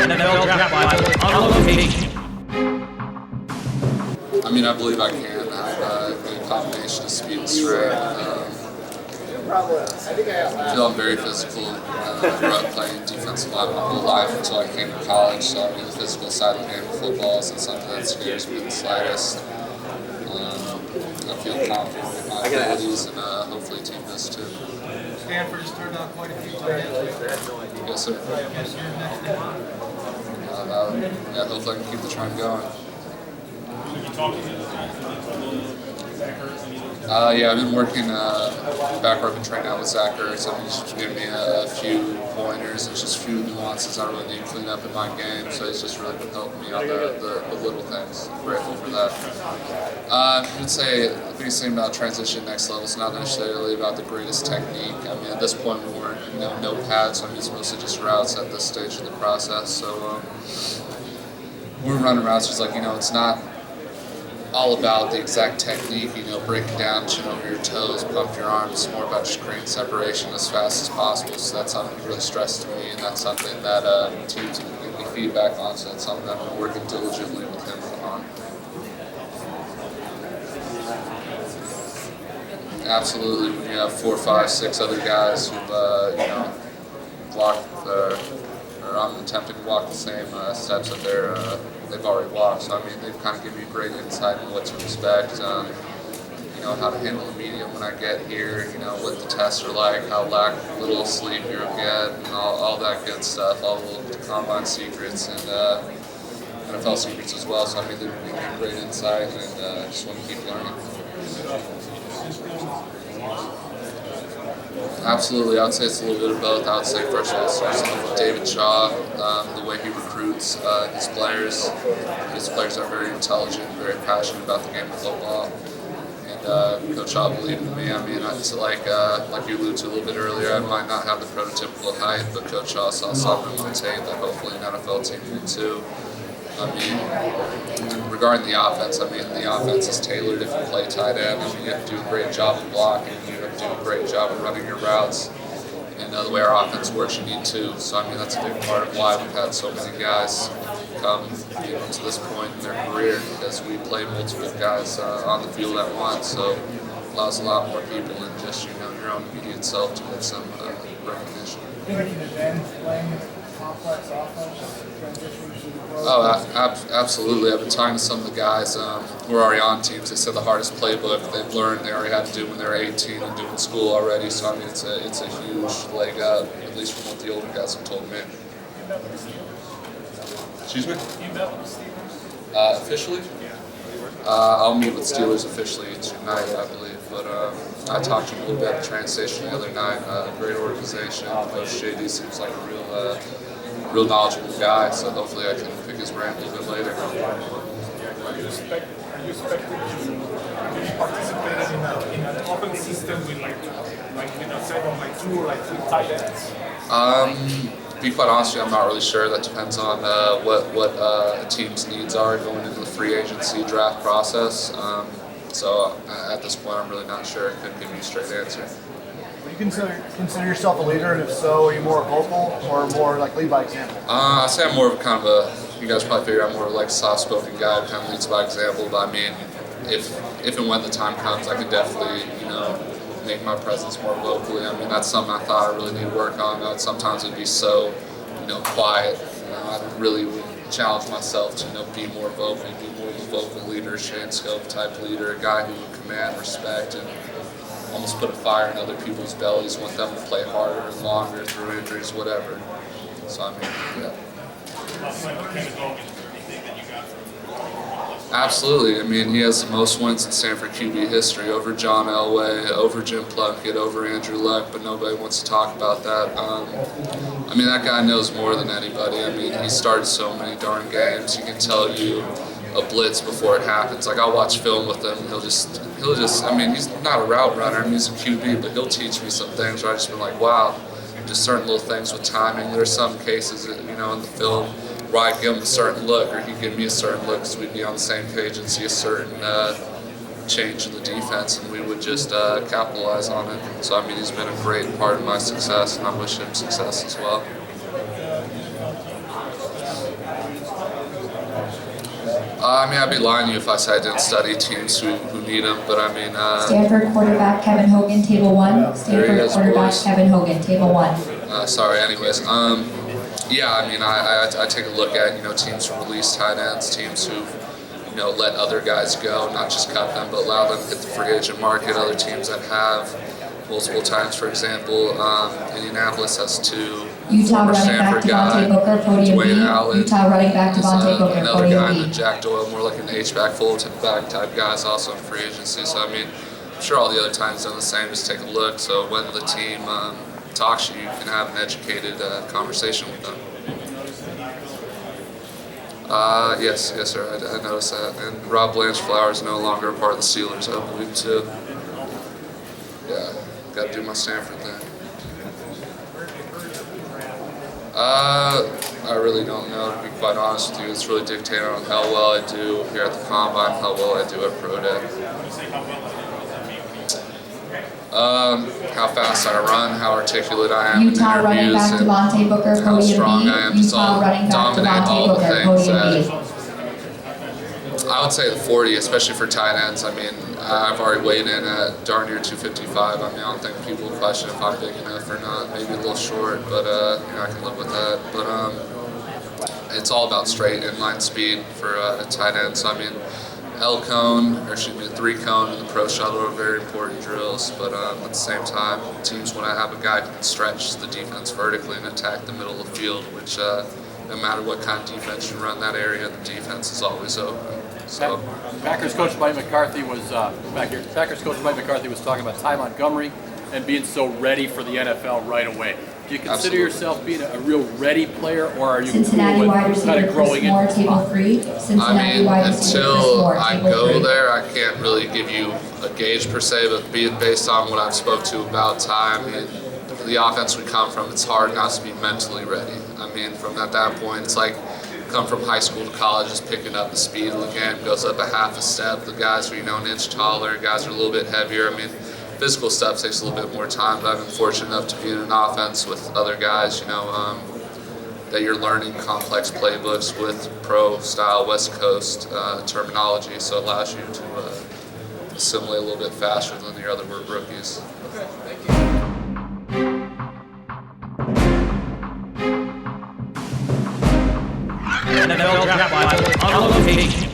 NFL Draft Bible on location. I mean, I believe I can have a good combination of speed and strength. I feel I'm very physical. I grew up playing defensive line my whole life until I came to college, so I mean, the physical side of the game of football isn't something that scares me the slightest. I feel confident in my abilities, and hopefully the team does too. Stanford has turned out quite a few tight ends. Yes, sir. Yeah, hopefully I can keep the trend going. Yeah, I've been working back where I've been training out with Zach Ertz. I mean, he's just giving me a few pointers and just a few nuances I really need to clean up in my game. So he's just really been helping me out the little things. I'm grateful for that. I would say the biggest thing about transition next level is not necessarily about the greatest technique. I mean, at this point we weren't no pads, so I mean, it's mostly just routes at this stage of the process. So we're running routes, just like, it's not all about the exact technique, breaking down, chin over your toes, pump your arms. It's more about just creating separation as fast as possible. So that's something really stressed to me, and that's something that teams can give me feedback on. So that's something that I'm working diligently with him on. Absolutely. When you have 4, 5, 6 other guys who've walked or I'm attempting to walk the same steps that they've already walked. So I mean, they've kind of given me great insight on what to expect, how to handle the media when I get here, what the tests are like, how little sleep you'll get, and all that good stuff, all the combine secrets and NFL secrets as well. So I mean, they've given me great insight, and I just want to keep learning. Absolutely, I would say it's a little bit of both. I would say first of all, it starts off with David Shaw, the way he recruits his players. His players are very intelligent, very passionate about the game of football. And Coach Shaw believed in me. I mean, it's like you alluded to a little bit earlier, I might not have the prototypical height, but Coach Shaw saw something in my tape that hopefully an NFL team will too. I mean, regarding the offense, the offense is tailored if you play tight end. I mean, you have to do a great job of blocking, you have to do a great job of running your routes. And the way our offense works, you need to. So, I mean, that's a big part of why we've had so many guys come to this point in their career, because we play multiple guys on the field at once. So it allows a lot more people than just, your own immediate self to get some recognition. Complex offense, transition to the pro? Oh, absolutely. I've been talking to some of the guys who are already on teams. They said the hardest playbook they've learned they already had to do when they're 18 and doing school already. So, I mean, it's a huge leg up, at least from what the older guys have told me. Excuse me? You met with the Steelers? Officially? I'll meet with Steelers officially tonight, I believe. But I talked to him a little bit at the train station the other night. Great organization. Coach JD seems like a real knowledgeable guy, so hopefully I can pick his brain a little bit later. Are you expecting to participate in an open system with like 2 or 3 tight ends? To be quite honest with you, I'm not really sure. That depends on what a team's needs are going into the free agency draft process. So at this point, I'm really not sure. I couldn't give you a straight answer. Would you consider yourself a leader, and if so, are you more vocal or more like lead by example? I say I'm more of kind of you guys probably figure I'm more of like a soft-spoken guy who kind of leads by example, but I mean, if and when the time comes, I could definitely, make my presence more vocally. I mean, that's something I thought I really need to work on. Sometimes it'd be so, quiet. I really challenge myself to, be more vocal, be more of a vocal leader, Shane Scope type leader, a guy who would command respect and almost put a fire in other people's bellies, want them to play harder and longer through injuries, whatever. So, I mean, yeah. Absolutely. I mean, he has the most wins in Stanford QB history, over John Elway, over Jim Plunkett, over Andrew Luck, but nobody wants to talk about that. I mean, that guy knows more than anybody. I mean, he started so many darn games. He can tell you a blitz before it happens. Like, I'll watch film with him, he'll just, I mean, he's not a route runner, I mean, he's a QB, but he'll teach me some things where I just been like, wow, just certain little things with timing. There are some cases, in the film where I'd give him a certain look, or he'd give me a certain look, because we'd be on the same page and see a certain change in the defense, and we would just capitalize on it. So, I mean, he's been a great part of my success, and I wish him success as well. I mean, I'd be lying to you if I said I didn't study teams who need them, but I mean... Stanford quarterback Kevin Hogan, table 1. Stanford quarterback Kevin Hogan, table 1. Sorry, anyways. Yeah, I mean, I take a look at, teams who release tight ends, teams who, let other guys go, not just cut them, but allow them to hit the free agent market, other teams that have multiple times. For example, Indianapolis has 2 Utah former running Stanford back Devontae guy, Booker, podium B. Dwayne Allen. Utah running back Devontae Booker, Another podium guy, B. and Jack Doyle, more like an H-back, full-back type guys, also in free agency. So, I mean, I'm sure all the other times done the same. Just take a look. So when the team talks to you, you can have an educated conversation with them. Yes, sir. I noticed that. And Rob Blanchflower is no longer a part of the Steelers, I believe, too. Yeah, got to do my Stanford thing. I really don't know, to be quite honest with you. It's really dictated on how well I do here at the Combine, how well I do at Pro Day. How fast I run, how articulate I am Utah in running interviews, back and Devontae Booker, how podium strong B. I am. Just Utah all running back dominate Devontae all the Booker, things podium B. that I would say the 40, especially for tight ends. I mean, I've already weighed in at darn near 255. I mean, I don't think people will question if I'm big enough or not. Maybe a little short, but I can live with that. But it's all about straight inline speed for tight ends. So I mean, the 3-cone and the pro shuttle are very important drills, but at the same time, teams want to have a guy who can stretch the defense vertically and attack the middle of the field, which no matter what kind of defense you run that area, the defense is always open. So, Packers coach Mike McCarthy was back here. Packers coach Mike McCarthy was talking about Ty Montgomery and being so ready for the NFL right away. Do you consider Absolutely. yourself being a real ready player, or are you Cincinnati cool wide with kind receiver of Chris growing Moore, into table 3. Cincinnati I mean, wide receiver Chris until Moore, I table go 3. there, I can't really give you a gauge per se, but based on what I've spoke to about Ty, I mean, the offense we come from, it's hard not to be mentally ready. I mean, from at that point, it's like come from high school to college, just picking up the speed of the game, goes up a half a step. The guys are, an inch taller, guys are a little bit heavier. I mean, physical stuff takes a little bit more time, but I've been fortunate enough to be in an offense with other guys, that you're learning complex playbooks with pro-style West Coast terminology, so it allows you to assimilate a little bit faster than your other rookies. Okay, thank you. NFL Draft Bible on location.